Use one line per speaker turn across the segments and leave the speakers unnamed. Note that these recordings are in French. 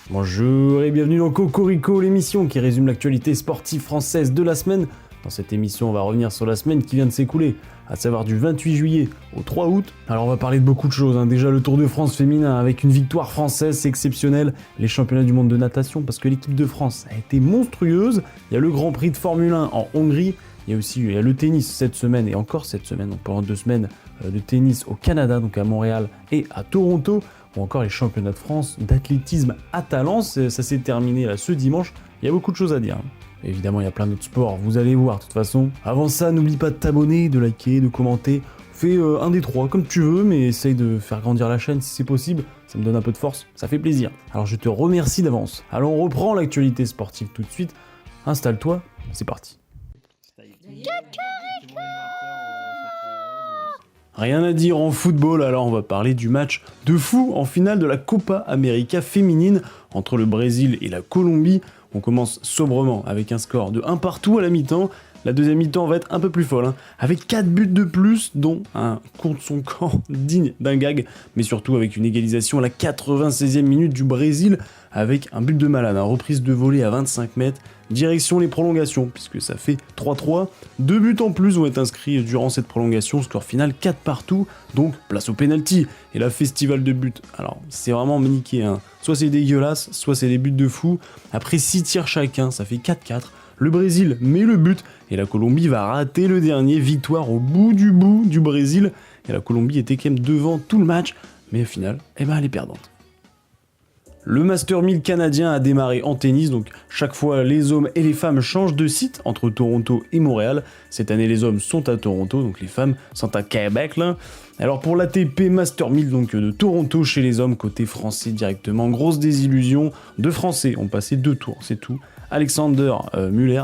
Bonjour et bienvenue dans Cocorico, l'émission qui résume l'actualité sportive française de la semaine. Dans cette émission, on va revenir sur la semaine qui vient de s'écouler, à savoir du 28 juillet au 3 août. Alors on va parler de beaucoup de choses, Déjà le Tour de France féminin avec une victoire française, c'est exceptionnel. Les championnats du monde de natation parce que l'équipe de France a été monstrueuse. Il y a le Grand Prix de Formule 1 en Hongrie. Il y a le tennis cette semaine et encore cette semaine, donc pendant 2 semaines de tennis au Canada, donc à Montréal et à Toronto. Ou encore les championnats de France d'athlétisme à Talence, ça s'est terminé là ce dimanche, il y a beaucoup de choses à dire. Évidemment il y a plein d'autres sports, vous allez voir de toute façon. Avant ça, n'oublie pas de t'abonner, de liker, de commenter, fais un des trois comme tu veux, mais essaye de faire grandir la chaîne si c'est possible, ça me donne un peu de force, ça fait plaisir. Alors je te remercie d'avance. Alors on reprend l'actualité sportive tout de suite, installe-toi, c'est parti. Rien à dire en football, alors on va parler du match de fou en finale de la Copa América féminine entre le Brésil et la Colombie. On commence sobrement avec un score de 1 partout à la mi-temps. La deuxième mi-temps va être un peu plus folle, avec 4 buts de plus, dont un contre son camp digne d'un gag, mais surtout avec une égalisation à la 96e minute du Brésil, avec un but de malade, reprise de volée à 25 mètres, direction les prolongations, puisque ça fait 3-3, 2 buts en plus vont être inscrits durant cette prolongation, score final 4 partout, donc place au penalty, et la festival de buts, alors c'est vraiment maniqué, soit c'est dégueulasse, soit c'est des buts de fou, après 6 tirs chacun, ça fait 4-4, le Brésil met le but, et la Colombie va rater le dernier, victoire au bout du Brésil, et la Colombie était quand même devant tout le match, mais au final, elle est perdante. Le Master 1000 canadien a démarré en tennis, donc chaque fois les hommes et les femmes changent de site entre Toronto et Montréal. Cette année les hommes sont à Toronto, donc les femmes sont à Québec là. Alors pour l'ATP Master 1000 donc de Toronto chez les hommes, côté français directement, grosse désillusion, 2 Français ont passé 2 tours, c'est tout. Alexandre Muller,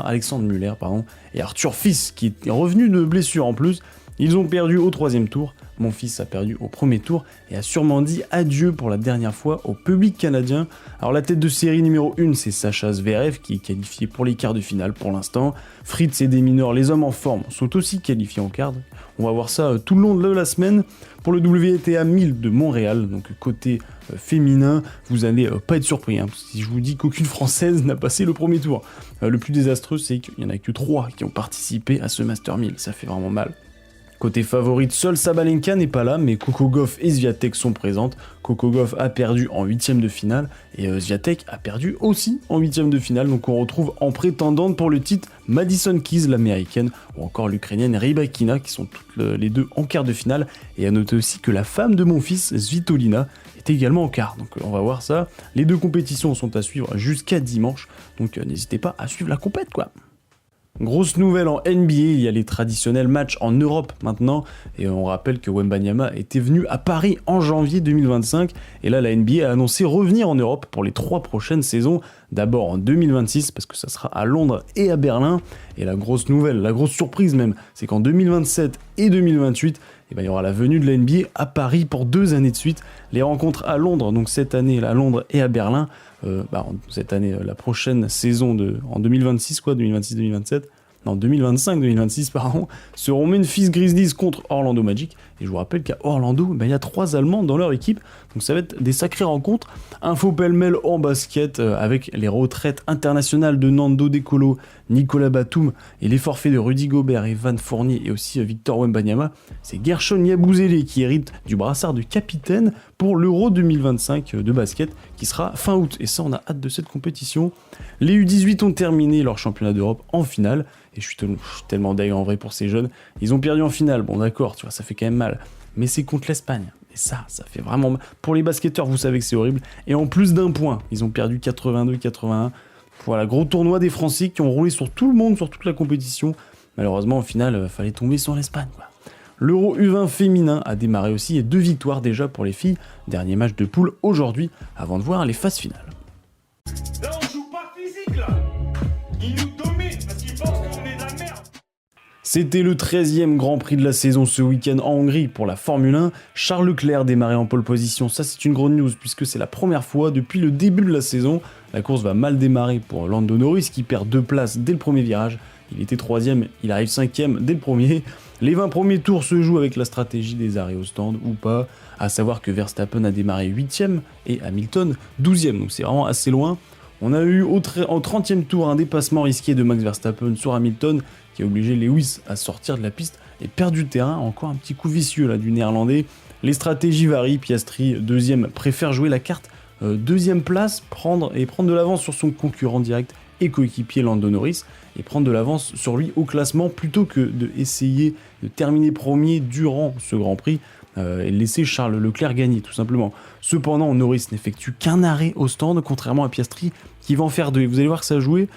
et Arthur Fils qui est revenu de blessure en plus. Ils ont perdu au 3e tour, mon fils a perdu au 1er tour et a sûrement dit adieu pour la dernière fois au public canadien. Alors la tête de série numéro 1 c'est Sacha Zverev qui est qualifié pour les quarts de finale pour l'instant. Fritz et des mineurs, les hommes en forme, sont aussi qualifiés en quart. On va voir ça tout le long de la semaine. Pour le WTA 1000 de Montréal, donc côté féminin, vous allez pas être surpris, si je vous dis qu'aucune Française n'a passé le 1er tour. Le plus désastreux c'est qu'il n'y en a que 3 qui ont participé à ce Master 1000, ça fait vraiment mal. Côté favorite, seule Sabalenka n'est pas là, mais Coco Gauff et Swiatek sont présentes. Coco Gauff a perdu en 8ème de finale, et Swiatek a perdu aussi en 8ème de finale, donc on retrouve en prétendante pour le titre Madison Keys, l'américaine, ou encore l'ukrainienne Rybakina, qui sont toutes les deux en quart de finale, et à noter aussi que la femme de mon fils, Svitolina, est également en quart, donc on va voir ça. Les 2 compétitions sont à suivre jusqu'à dimanche, donc n'hésitez pas à suivre la compète, quoi. Grosse nouvelle en NBA, il y a les traditionnels matchs en Europe maintenant, et on rappelle que Wembanyama était venu à Paris en janvier 2025, et là la NBA a annoncé revenir en Europe pour les 3 prochaines saisons, d'abord en 2026 parce que ça sera à Londres et à Berlin, et la grosse nouvelle, la grosse surprise même, c'est qu'en 2027 et 2028, il y aura la venue de la NBA à Paris pour 2 années de suite, les rencontres à Londres, donc cette année à Londres et à Berlin, cette année, la prochaine saison en 2026, 2026-2027, non 2025-2026 pardon, seront Memphis Grizzlies contre Orlando Magic, et je vous rappelle qu'à Orlando, il y a 3 Allemands dans leur équipe, donc ça va être des sacrées rencontres. Info pêle-mêle en basket, avec les retraites internationales de Nando De Colo, Nicolas Batum, et les forfaits de Rudy Gobert et Van Fournier, et aussi Victor Wembanyama, c'est Gershon Yabusele qui hérite du brassard de capitaine pour l'Euro 2025 de basket, qui sera fin août, et ça on a hâte de cette compétition. Les U18 ont terminé leur championnat d'Europe en finale, et je suis tellement dingue en vrai pour ces jeunes. Ils ont perdu en finale, bon d'accord, tu vois, ça fait quand même mal, mais c'est contre l'Espagne, et ça fait vraiment mal. Pour les basketteurs, vous savez que c'est horrible, et en plus d'1 point, ils ont perdu 82-81. Voilà, gros tournoi des Français qui ont roulé sur tout le monde, sur toute la compétition. Malheureusement, au final, fallait tomber sur l'Espagne, quoi. L'Euro U20 féminin a démarré aussi, et 2 victoires déjà pour les filles. Dernier match de poule aujourd'hui, avant de voir les phases finales.
Là, on joue pas physique, là. Ils nous dominent parce qu'ils pensent qu'on est de la merde.
C'était le 13e Grand Prix de la saison ce week-end en Hongrie pour la Formule 1. Charles Leclerc démarrait en pole position, ça c'est une grande news puisque c'est la première fois depuis le début de la saison. La course va mal démarrer pour Lando Norris qui perd 2 places dès le premier virage. Il était 3e, il arrive 5e dès le premier. Les 20 premiers tours se jouent avec la stratégie des arrêts au stand ou pas, à savoir que Verstappen a démarré 8ème et Hamilton 12ème, donc c'est vraiment assez loin. On a eu au 30e tour un dépassement risqué de Max Verstappen sur Hamilton qui a obligé Lewis à sortir de la piste et perdre du terrain, encore un petit coup vicieux là du néerlandais. Les stratégies varient, Piastri 2ème préfère jouer la carte 2ème place, prendre de l'avance sur son concurrent direct et coéquipier Lando Norris, et prendre de l'avance sur lui au classement plutôt que d'essayer de terminer premier durant ce Grand Prix et laisser Charles Leclerc gagner tout simplement. Cependant, Norris n'effectue qu'un arrêt au stand, contrairement à Piastri qui va en faire 2. Et vous allez voir que ça a joué.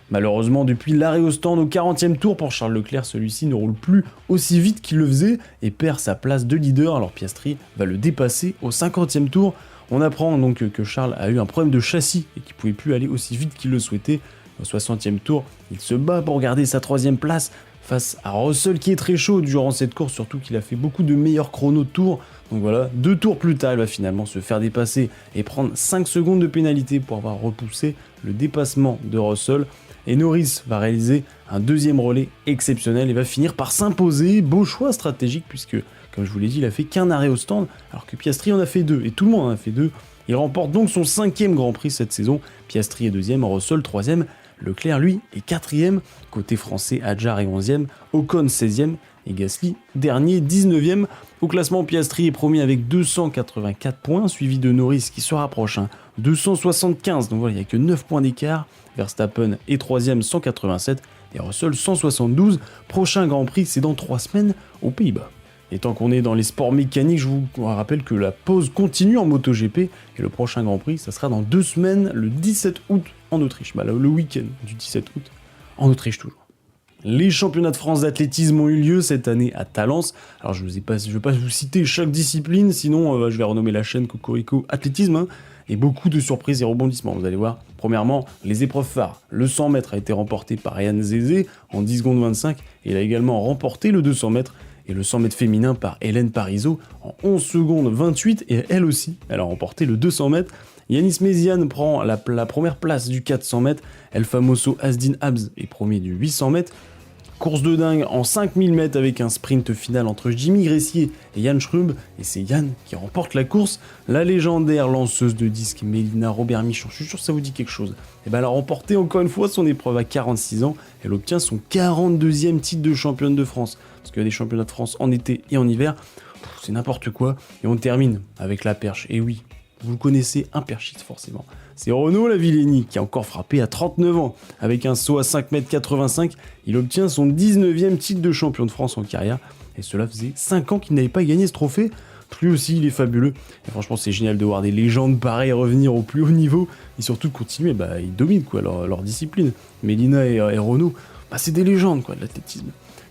Malheureusement, depuis l'arrêt au stand au 40e tour pour Charles Leclerc, celui-ci ne roule plus aussi vite qu'il le faisait et perd sa place de leader, alors Piastri va le dépasser au 50e tour. On apprend donc que Charles a eu un problème de châssis et qu'il ne pouvait plus aller aussi vite qu'il le souhaitait. Au 60e tour, il se bat pour garder sa 3ème place face à Russell qui est très chaud durant cette course, surtout qu'il a fait beaucoup de meilleurs chronos de tours. Donc voilà, 2 tours plus tard, il va finalement se faire dépasser et prendre 5 secondes de pénalité pour avoir repoussé le dépassement de Russell. Et Norris va réaliser un 2e relais exceptionnel et va finir par s'imposer. Beau choix stratégique puisque, comme je vous l'ai dit, il a fait qu'un arrêt au stand alors que Piastri en a fait 2 et tout le monde en a fait 2. Il remporte donc son 5e Grand Prix cette saison. Piastri est 2ème, Russell 3ème. Leclerc, lui, est 4ème. Côté français, Hadjar est 11ème, Ocon 16ème et Gasly, dernier 19ème. Au classement, Piastri est premier avec 284 points, suivi de Norris qui se rapproche, 275. Donc voilà, il n'y a que 9 points d'écart. Verstappen est 3ème, 187 et Russell 172. Prochain Grand Prix, c'est dans 3 semaines aux Pays-Bas. Et tant qu'on est dans les sports mécaniques, je vous rappelle que la pause continue en MotoGP et le prochain Grand Prix, ça sera dans 2 semaines, le 17 août en Autriche. Bah, le week-end du 17 août en Autriche toujours. Les championnats de France d'athlétisme ont eu lieu cette année à Talence. Alors je ne vais pas vous citer chaque discipline, sinon je vais renommer la chaîne Cocorico Athlétisme. Et beaucoup de surprises et rebondissements, vous allez voir. Premièrement, les épreuves phares. Le 100 mètres a été remporté par Yann Zézé en 10 secondes 25. Et il a également remporté le 200 mètres et le 100 mètres féminin par Hélène Parisot en 11 secondes 28. Et elle aussi, elle a remporté le 200 mètres. Yanis Méziane prend la première place du 400 mètres. El Famoso Asdin Abs est premier du 800 mètres. Course de dingue en 5000 mètres avec un sprint final entre Jimmy Gressier et Yann Schrumb. Et c'est Yann qui remporte la course. La légendaire lanceuse de disque Mélina Robert-Michon, je suis sûr que ça vous dit quelque chose. Et ben elle a remporté encore une fois son épreuve à 46 ans. Elle obtient son 42e titre de championne de France. Parce qu'il y a des championnats de France en été et en hiver. C'est n'importe quoi. Et on termine avec la perche. Et oui, vous le connaissez, un perchiste forcément. C'est Renaud Lavillenie qui a encore frappé à 39 ans. Avec un saut à 5,85 m, il obtient son 19e titre de champion de France en carrière. Et cela faisait 5 ans qu'il n'avait pas gagné ce trophée. Lui aussi, il est fabuleux. Et franchement, c'est génial de voir des légendes pareilles revenir au plus haut niveau. Et surtout continuer, ils dominent leur discipline. Mélina et Renaud, c'est des légendes de l'athlétisme.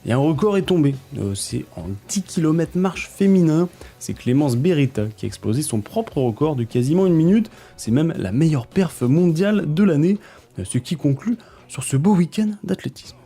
Et un record est tombé, c'est en 10 km marche féminin, c'est Clémence Beretta qui a explosé son propre record de quasiment 1 minute, c'est même la meilleure perf mondiale de l'année, ce qui conclut sur ce beau week-end d'athlétisme.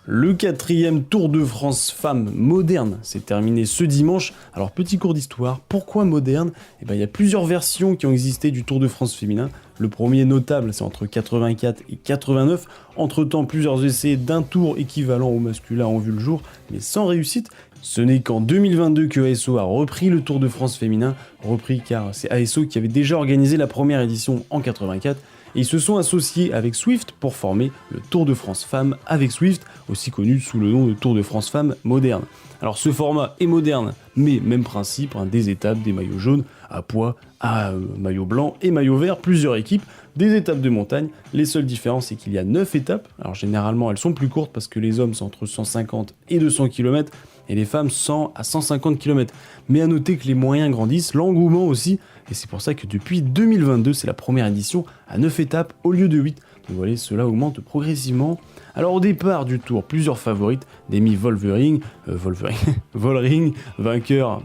Le 4e Tour de France femmes moderne s'est terminé ce dimanche. Alors petit cours d'histoire, pourquoi moderne ? Il y a plusieurs versions qui ont existé du Tour de France féminin. Le premier notable, c'est entre 84 et 89. Entre-temps, plusieurs essais d'un tour équivalent au masculin ont vu le jour, mais sans réussite. Ce n'est qu'en 2022 que ASO a repris le Tour de France féminin, repris car c'est ASO qui avait déjà organisé la première édition en 84. Et ils se sont associés avec Swift pour former le Tour de France Femmes avec Swift, aussi connu sous le nom de Tour de France Femmes moderne. Alors ce format est moderne, mais même principe, des étapes, des maillots jaunes, à poids, à maillot blanc et maillot vert, plusieurs équipes, des étapes de montagne. Les seules différences, c'est qu'il y a 9 étapes. Alors généralement, elles sont plus courtes parce que les hommes sont entre 150 et 200 km et les femmes 100 à 150 km. Mais à noter que les moyens grandissent, l'engouement aussi, et c'est pour ça que depuis 2022, c'est la première édition à 9 étapes au lieu de 8. Donc vous voyez, cela augmente progressivement. Alors au départ du tour, plusieurs favorites, Demi Vollering, vainqueur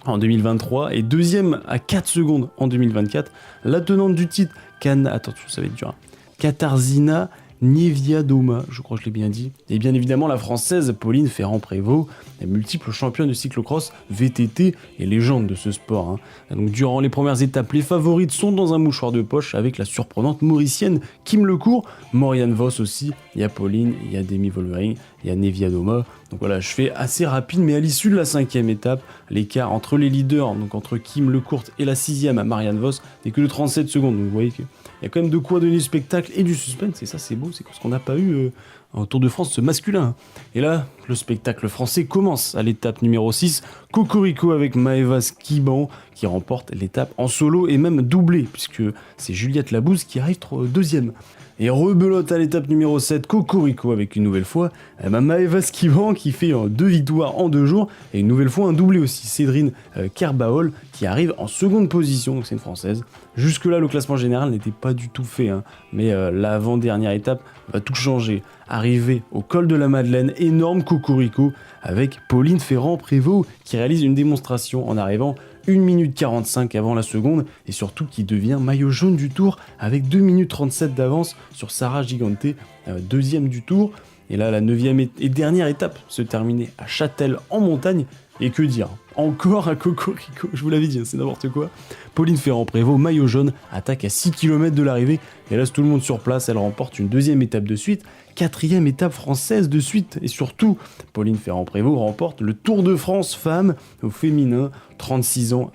en 2023 et deuxième à 4 secondes en 2024. La tenante du titre, attention, ça va être dur, Katarzyna Niewiadoma, je crois que je l'ai bien dit. Et bien évidemment la française Pauline Ferrand-Prévot, la multiple championne de cyclocross VTT et légende de ce sport. Donc durant les premières étapes, les favorites sont dans un mouchoir de poche avec la surprenante mauricienne Kim Lecourt, Morgan Voss aussi il y a Pauline, il y a Demi Vollering, il y a Neviadoma. Donc voilà, je fais assez rapide, mais à l'issue de la 5e étape, l'écart entre les leaders, donc entre Kim Lecourt et la 6e à Marianne Vos, n'est que de 37 secondes. Donc vous voyez qu'il y a quand même de quoi donner du spectacle et du suspense, et ça c'est beau, c'est ce qu'on n'a pas eu en Tour de France masculin. Et là, le spectacle français commence à l'étape numéro 6, Cocorico avec Maëva Skiban qui remporte l'étape en solo et même doublé, puisque c'est Juliette Labouze qui arrive deuxième. Et rebelote à l'étape numéro 7, Cocorico avec une nouvelle fois Maëva Skiban qui fait 2 victoires en 2 jours, et une nouvelle fois un doublé aussi, Cédrine Kerbaol qui arrive en seconde position, donc c'est une française. Jusque là le classement général n'était pas du tout fait, mais l'avant-dernière étape va tout changer. Arrivé au col de la Madeleine, énorme Cocorico avec Pauline Ferrand-Prévot qui réalise une démonstration en arrivant 1 minute 45 avant la seconde, et surtout qui devient maillot jaune du Tour avec 2 minutes 37 d'avance sur Sarah Gigante, deuxième du Tour. Et là, la 9e et dernière étape se terminait à Châtel en montagne, et que dire, encore un Cocorico, je vous l'avais dit, c'est n'importe quoi. Pauline Ferrand-Prévot, maillot jaune, attaque à 6 km de l'arrivée, et laisse tout le monde sur place, elle remporte une 2e étape de suite, 4e étape française de suite, et surtout, Pauline Ferrand-Prévot remporte le Tour de France femmes au féminin, 36 ans,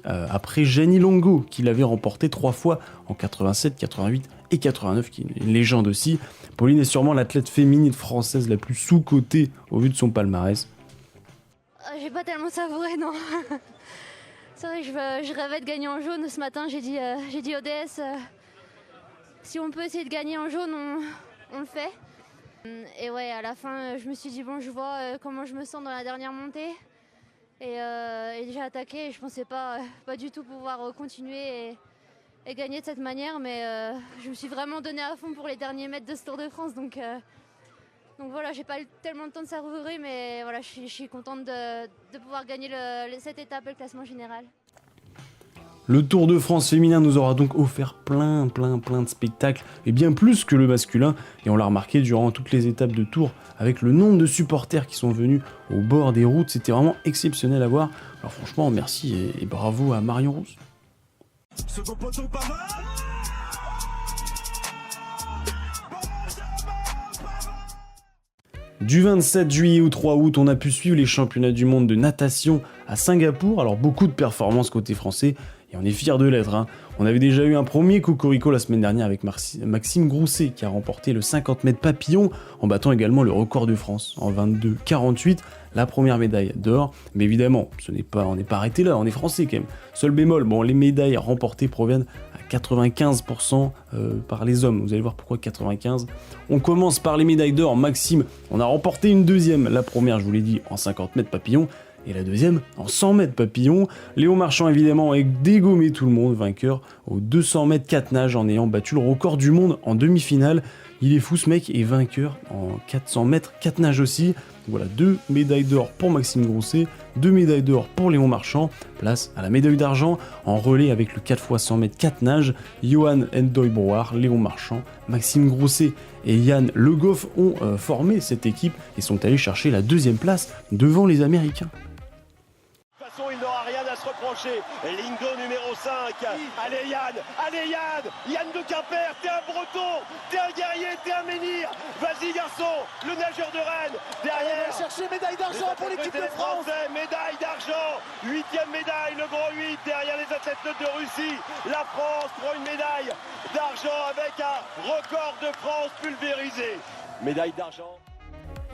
après Jenny Longo, qui l'avait remporté 3 fois en 87, 88 et 89, qui est une légende aussi. Pauline est sûrement l'athlète féminine française la plus sous-cotée au vu de son palmarès.
J'ai pas tellement savouré, non. C'est vrai que je rêvais de gagner en jaune. Ce matin, j'ai dit au DS, si on peut essayer de gagner en jaune, on le fait. Et ouais, à la fin, je me suis dit, bon, je vois comment je me sens dans la dernière montée. Et j'ai attaqué, et je pensais pas du tout pouvoir continuer et gagner de cette manière. Mais je me suis vraiment donné à fond pour les derniers mètres de ce Tour de France. Donc voilà, j'ai pas eu tellement de temps de savourer, mais voilà, je suis contente de pouvoir gagner cette étape et le classement général.
Le Tour de France féminin nous aura donc offert plein de spectacles, et bien plus que le masculin, et on l'a remarqué durant toutes les étapes de Tour, avec le nombre de supporters qui sont venus au bord des routes, c'était vraiment exceptionnel à voir. Alors franchement, merci et bravo à Marion Rousse. Du 27 juillet au 3 août, on a pu suivre les championnats du monde de natation à Singapour. Alors beaucoup de performances côté français, et on est fiers de l'être. On avait déjà eu un premier Cocorico la semaine dernière avec Maxime Grousset qui a remporté le 50 mètres papillon en battant également le record de France en 22,48, la première médaille d'or. Mais évidemment, on n'est pas arrêté là, on est français quand même. Seul bémol, les médailles remportées proviennent à 95% par les hommes. Vous allez voir pourquoi 95. On commence par les médailles d'or. Maxime, on a remporté une deuxième. La première, je vous l'ai dit, en 50 mètres papillon. Et la deuxième en 100 mètres papillon. Léon Marchand évidemment a dégommé tout le monde, vainqueur aux 200 mètres 4 nages en ayant battu le record du monde en demi-finale. Il est fou ce mec, et vainqueur en 400 mètres 4 nages aussi. Donc voilà, 2 médailles d'or pour Maxime Grousset, 2 médailles d'or pour Léon Marchand. Place à la médaille d'argent en relais avec le 4x100 mètres 4 nages. Johan Endoy-Brouard, Léon Marchand, Maxime Grousset et Yann Le Goff ont formé cette équipe et sont allés chercher la 2e place devant les Américains.
Il n'aura rien à se reprocher. Lingo numéro 5. Allez Yann de Quimper, t'es un breton, t'es un guerrier, t'es un menhir. Vas-y garçon, le nageur de Rennes. Derrière, chercher médaille d'argent pour l'équipe de France. Médaille d'argent, 8e médaille, le grand 8 derrière les athlètes de Russie. La France prend une médaille d'argent avec un record de France pulvérisé. Médaille d'argent.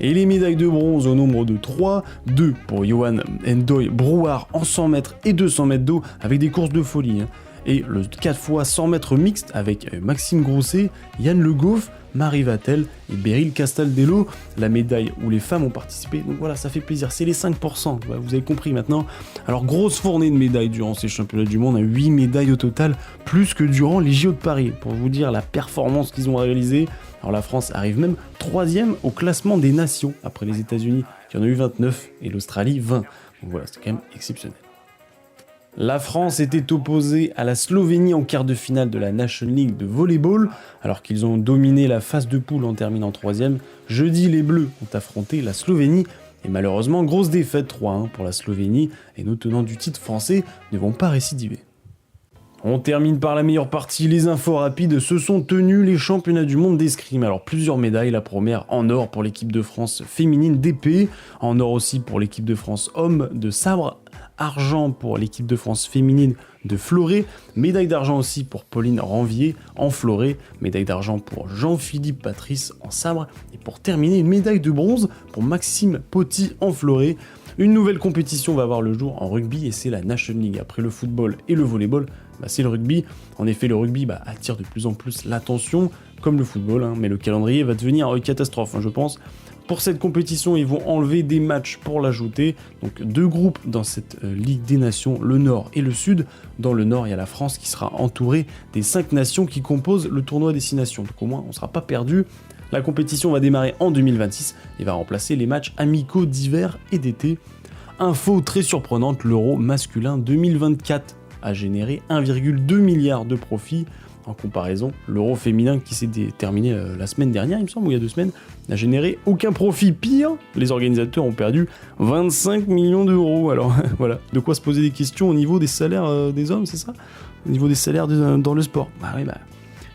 Et les médailles de bronze au nombre de 3, 2 pour Johan Endoy-Brouard en 100 mètres et 200 mètres d'eau avec des courses de folie. Et le 4x100 mètres mixte avec Maxime Grousset, Yann Le Goff, Marie Vatel et Beryl Castaldello, la médaille où les femmes ont participé. Donc voilà, ça fait plaisir, c'est les 5%, vous avez compris maintenant. Alors grosse fournée de médailles durant ces championnats du monde, 8 médailles au total, plus que durant les JO de Paris, pour vous dire la performance qu'ils ont réalisée. Alors la France arrive même 3e au classement des nations, après les États-Unis qui en ont eu 29 et l'Australie 20. Donc voilà, c'était quand même exceptionnel. La France était opposée à la Slovénie en quart de finale de la National League de volleyball, alors qu'ils ont dominé la phase de poule en terminant 3e. Jeudi, les Bleus ont affronté la Slovénie, et malheureusement, grosse défaite 3-1 pour la Slovénie, et nos tenants du titre français ne vont pas récidiver. On termine par la meilleure partie, les infos rapides. Se sont tenus les championnats du monde d'escrime. Alors plusieurs médailles, la première en or pour l'équipe de France féminine d'épée, en or aussi pour l'équipe de France homme de sabre, argent pour l'équipe de France féminine de fleuret, médaille d'argent aussi pour Pauline Ranvier en fleuret, médaille d'argent pour Jean-Philippe Patrice en sabre, et pour terminer une médaille de bronze pour Maxime Poty en fleuret. Une nouvelle compétition va avoir le jour en rugby et c'est la Nation League. Après le football et le volleyball, c'est le rugby. En effet, le rugby attire de plus en plus l'attention, comme le football, mais le calendrier va devenir catastrophe, je pense. Pour cette compétition, ils vont enlever des matchs pour l'ajouter. Donc 2 groupes dans cette Ligue des Nations, le Nord et le Sud. Dans le Nord, il y a la France qui sera entourée des 5 nations qui composent le tournoi des 6 nations. Donc au moins, on ne sera pas perdu. La compétition va démarrer en 2026 et va remplacer les matchs amicaux d'hiver et d'été. Info très surprenante, l'Euro masculin 2024 a généré 1,2 milliard de profits. En comparaison, l'Euro féminin qui s'est terminé la semaine dernière, il me semble, ou il y a 2 semaines, n'a généré aucun profit. Pire, les organisateurs ont perdu 25 millions d'euros. Alors voilà, de quoi se poser des questions au niveau des salaires des hommes, c'est ça? Au niveau des salaires dans le sport. Il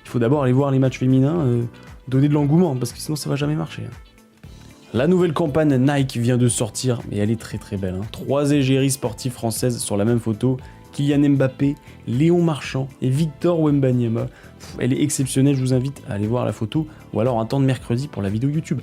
faut d'abord aller voir les matchs féminins, donner de l'engouement, parce que sinon ça va jamais marcher. La nouvelle campagne Nike vient de sortir, mais elle est très très belle. 3 égéries sportives françaises sur la même photo. Kylian Mbappé, Léon Marchand et Victor Wembanyama. Elle est exceptionnelle, je vous invite à aller voir la photo ou alors attendre mercredi pour la vidéo YouTube.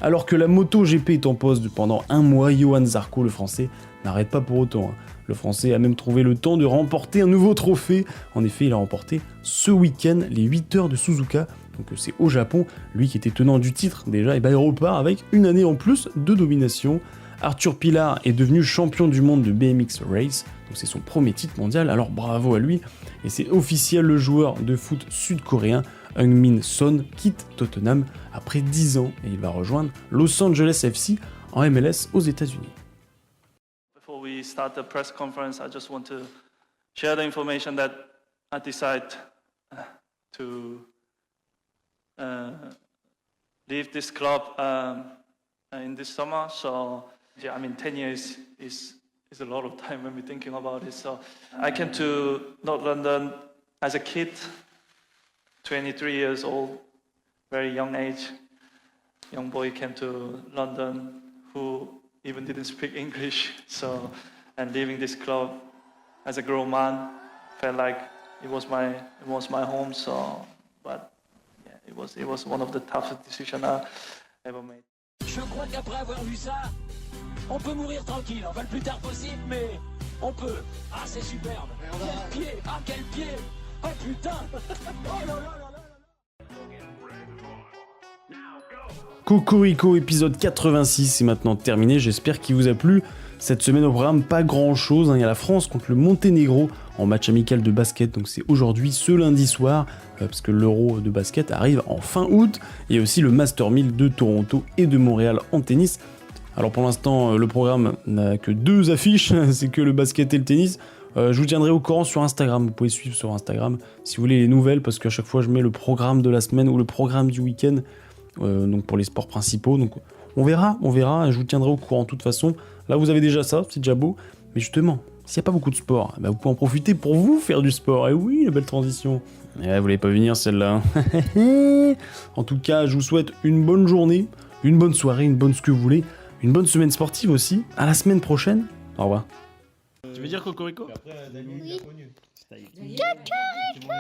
Alors que la MotoGP est en pause pendant 1 mois, Johan Zarco, le français, n'arrête pas pour autant. Le français a même trouvé le temps de remporter un nouveau trophée. En effet, il a remporté ce week-end les 8 heures de Suzuka. Donc c'est au Japon, lui qui était tenant du titre déjà, il repart avec une année en plus de domination. Arthur Pilar est devenu champion du monde de BMX Race, donc c'est son premier titre mondial, alors bravo à lui. Et c'est officiel, le joueur de foot sud-coréen Heung-min Son quitte Tottenham après 10 ans et il va rejoindre Los Angeles FC en MLS aux États-Unis.
Before we start the press conference, I just want to share the information that I decided to leave this club in this summer. So, 10 years is a lot of time when we're thinking about it. So, I came to North London as a kid, 23 years old, very young age. Young boy came to London who even didn't speak English. So, and leaving this club as a grown man felt like it was my home. So, but yeah, it was one of the toughest decisions I ever made.
Je crois qu'après avoir vu ça, on peut mourir tranquille, enfin le plus tard possible, mais on peut. Ah, c'est superbe. Quel pied, ah quel pied. Oh putain. Oh là là là là.
Cocorico épisode 86 c'est maintenant terminé, j'espère qu'il vous a plu. Cette semaine au programme, pas grand chose, il y a la France contre le Monténégro en match amical de basket, donc c'est aujourd'hui, ce lundi soir, parce que l'Euro de basket arrive en fin août. Il y a aussi le Master 1000 de Toronto et de Montréal en tennis. Alors pour l'instant, le programme n'a que 2 affiches, c'est que le basket et le tennis. Je vous tiendrai au courant sur Instagram, vous pouvez suivre sur Instagram si vous voulez les nouvelles, parce qu'à chaque fois je mets le programme de la semaine ou le programme du week-end, donc pour les sports principaux. Donc on verra, et je vous tiendrai au courant de toute façon. Là vous avez déjà ça, c'est déjà beau, mais justement, s'il n'y a pas beaucoup de sport, vous pouvez en profiter pour vous faire du sport. Et oui, la belle transition. Vous l'avez pas venir celle-là. En tout cas, je vous souhaite une bonne journée, une bonne soirée, une bonne ce que vous voulez, une bonne semaine sportive aussi. À la semaine prochaine. Au revoir. Tu veux dire Cocorico?
Après, Dani,
Oui.
il a connu. Cocorico.